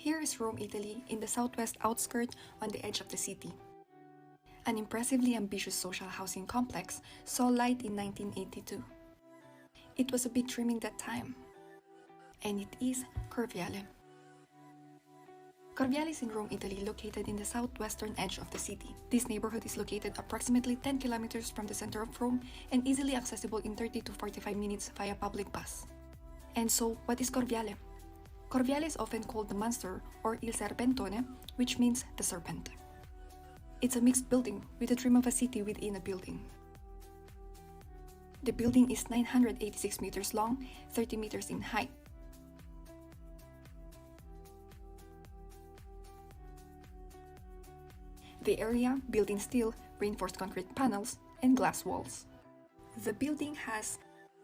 Here is Rome, Italy, in the southwest outskirt on the edge of the city. An impressively ambitious social housing complex saw light in 1982. It was a big dream in that time, and it is Corviale. Corviale is in Rome, Italy, located in the southwestern edge of the city. This neighborhood is located approximately 10 kilometers from the center of Rome and easily accessible in 30 to 45 minutes via public bus. And so, what is Corviale? Corviale is often called the monster or il serpentone, which means the serpent. It's a mixed building with a dream of a city within a building. The building is 986 meters long, 30 meters in height. The area built in steel, reinforced concrete panels, and glass walls. The building has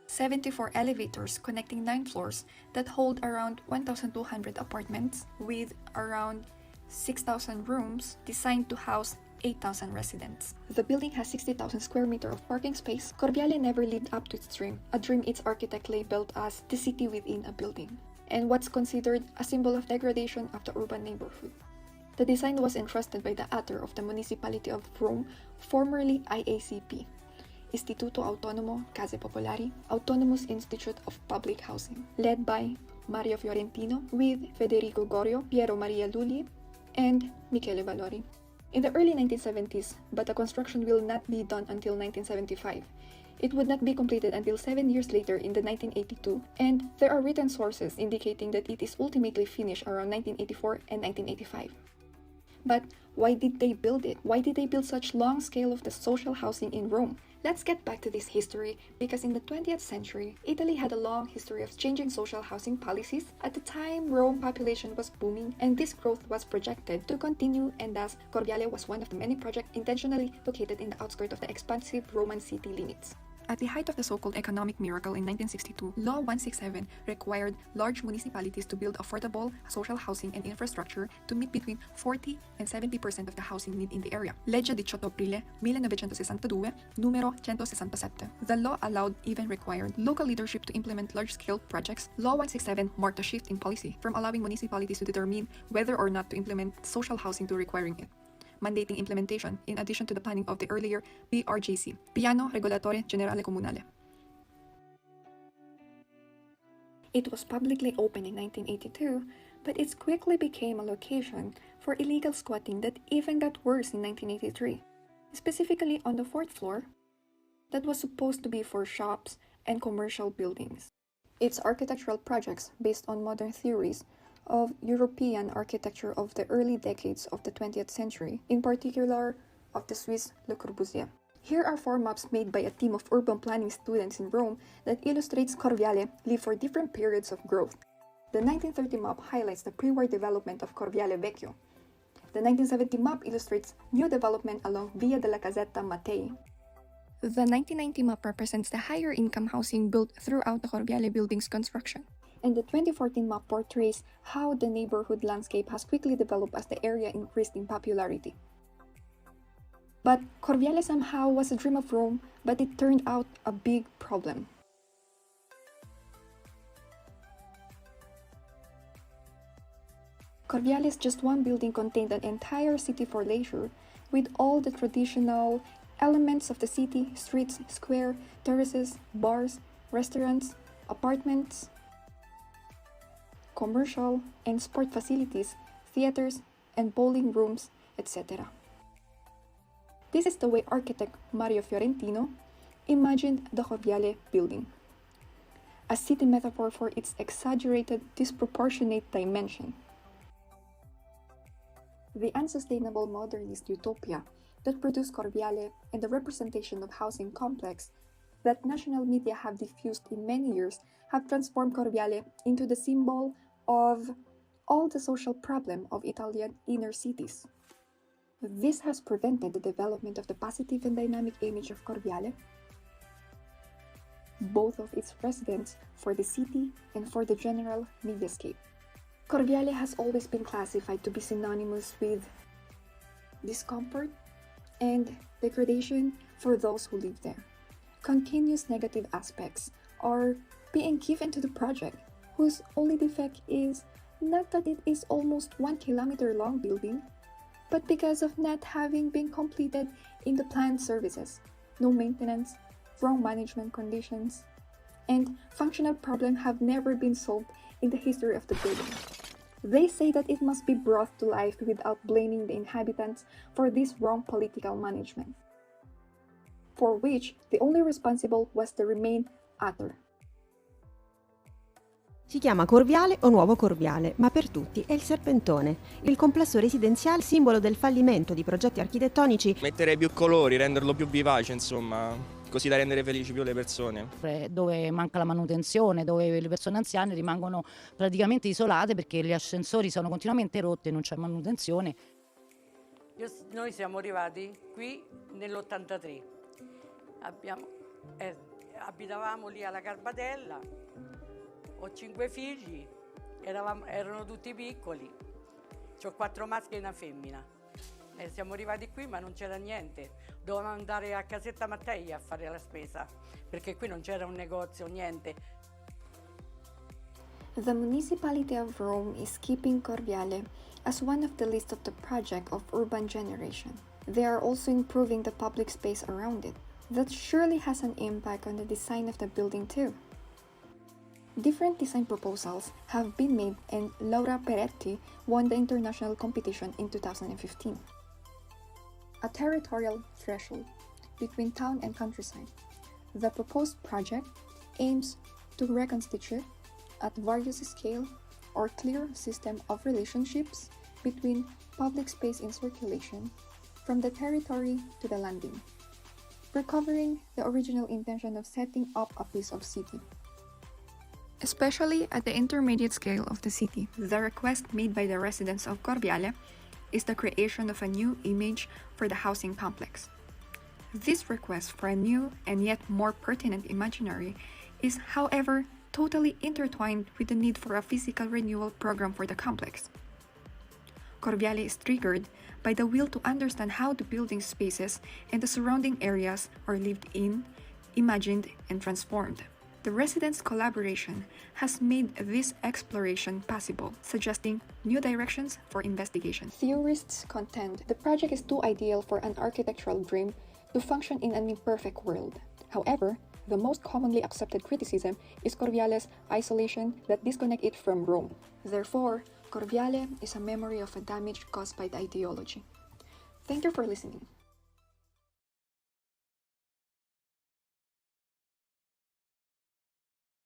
74 elevators connecting 9 floors that hold around 1,200 apartments with around 6,000 rooms designed to house 8,000 residents. The building has 60,000 square meters of parking space. Corviale never lived up to its dream, a dream its architect labeled as the city within a building, and what's considered a symbol of degradation of the urban neighborhood. The design was entrusted by the ATER of the Municipality of Rome, formerly IACP, Istituto Autonomo Case Popolari, Autonomous Institute of Public Housing, led by Mario Fiorentino with Federico Gorio, Piero Maria Lulli, and Michele Valori. In the early 1970s, but the construction will not be done until 1975. It would not be completed until 7 years later in the 1982, and there are written sources indicating that it is ultimately finished around 1984 and 1985. But why did they build it? Why did they build such long scale of the social housing in Rome? Let's get back to this history, because in the 20th century, Italy had a long history of changing social housing policies. At the time, Rome population was booming, and this growth was projected to continue, and thus Corviale was one of the many projects intentionally located in the outskirts of the expansive Roman city limits. At the height of the so-called economic miracle in 1962, Law 167 required large municipalities to build affordable social housing and infrastructure to meet between 40 and 70% of the housing need in the area. Legge 18 Aprile 1962, numero 167. The law allowed, even required, local leadership to implement large-scale projects. Law 167 marked a shift in policy from allowing municipalities to determine whether or not to implement social housing to requiring it, mandating implementation in addition to the planning of the earlier PRGC, Piano Regolatore Generale Comunale. It was publicly opened in 1982, but it quickly became a location for illegal squatting that even got worse in 1983, specifically on the 4th floor that was supposed to be for shops and commercial buildings. Its architectural projects, based on modern theories of European architecture of the early decades of the 20th century, in particular of the Swiss Le Corbusier. Here are 4 maps made by a team of urban planning students in Rome that illustrates Corviale lived for different periods of growth. The 1930 map highlights the pre-war development of Corviale Vecchio. The 1970 map illustrates new development along Via della Casetta Mattei. The 1990 map represents the higher income housing built throughout the Corviale building's construction. And the 2014 map portrays how the neighborhood landscape has quickly developed as the area increased in popularity. But Corviale somehow was a dream of Rome, but it turned out a big problem. Corviale is just one building contained an entire city for leisure, with all the traditional elements of the city: streets, square, terraces, bars, restaurants, apartments, commercial and sport facilities, theaters, and bowling rooms, etc. This is the way architect Mario Fiorentino imagined the Corviale building, a city metaphor for its exaggerated, disproportionate dimension. The unsustainable modernist utopia that produced Corviale and the representation of housing complex that national media have diffused in many years have transformed Corviale into the symbol of all the social problem of Italian inner cities. This has prevented the development of the positive and dynamic image of Corviale, both of its residents, for the city, and for the general mediascape. Corviale has always been classified to be synonymous with discomfort and degradation for those who live there. Continuous negative aspects are being given to the project, whose only defect is Not that it is almost 1 kilometer long building, but because of not having been completed in the planned services, no maintenance, wrong management conditions, and functional problems have never been solved in the history of the building. They say that it must be brought to life without blaming the inhabitants for this wrong political management, for which the only responsible was the remain author. Si chiama Corviale o Nuovo Corviale, ma per tutti è il Serpentone, il complesso residenziale simbolo del fallimento di progetti architettonici. Mettere più colori, renderlo più vivace, insomma, così da rendere felici più le persone. Dove manca la manutenzione, dove le persone anziane rimangono praticamente isolate perché gli ascensori sono continuamente rotti e non c'è manutenzione. Noi siamo arrivati qui nell'83, abitavamo lì alla Carbatella, ho 5 figli, erano tutti piccoli, ho 4 maschi e una femmina. Siamo arrivati qui ma non c'era niente, dovevamo andare a Casetta Mattei a fare la spesa, perché qui non c'era un negozio, niente. The municipality of Rome is keeping Corviale as one of the list of the project of urban generation. They are also improving the public space around it. That surely has an impact on the design of the building too. Different design proposals have been made and Laura Peretti won the international competition in 2015. A territorial threshold between town and countryside. The proposed project aims to reconstitute at various scale or clear system of relationships between public space in circulation from the territory to the landing, recovering the original intention of setting up a piece of city. Especially at the intermediate scale of the city, the request made by the residents of Corviale is the creation of a new image for the housing complex. This request for a new and yet more pertinent imaginary is, however, totally intertwined with the need for a physical renewal program for the complex. Corviale is triggered by the will to understand how the building spaces and the surrounding areas are lived in, imagined, and transformed. The residents' collaboration has made this exploration possible, suggesting new directions for investigation. Theorists contend the project is too ideal for an architectural dream to function in an imperfect world. However, the most commonly accepted criticism is Corviale's isolation that disconnects it from Rome. Therefore, Corviale is a memory of a damage caused by the ideology. Thank you for listening.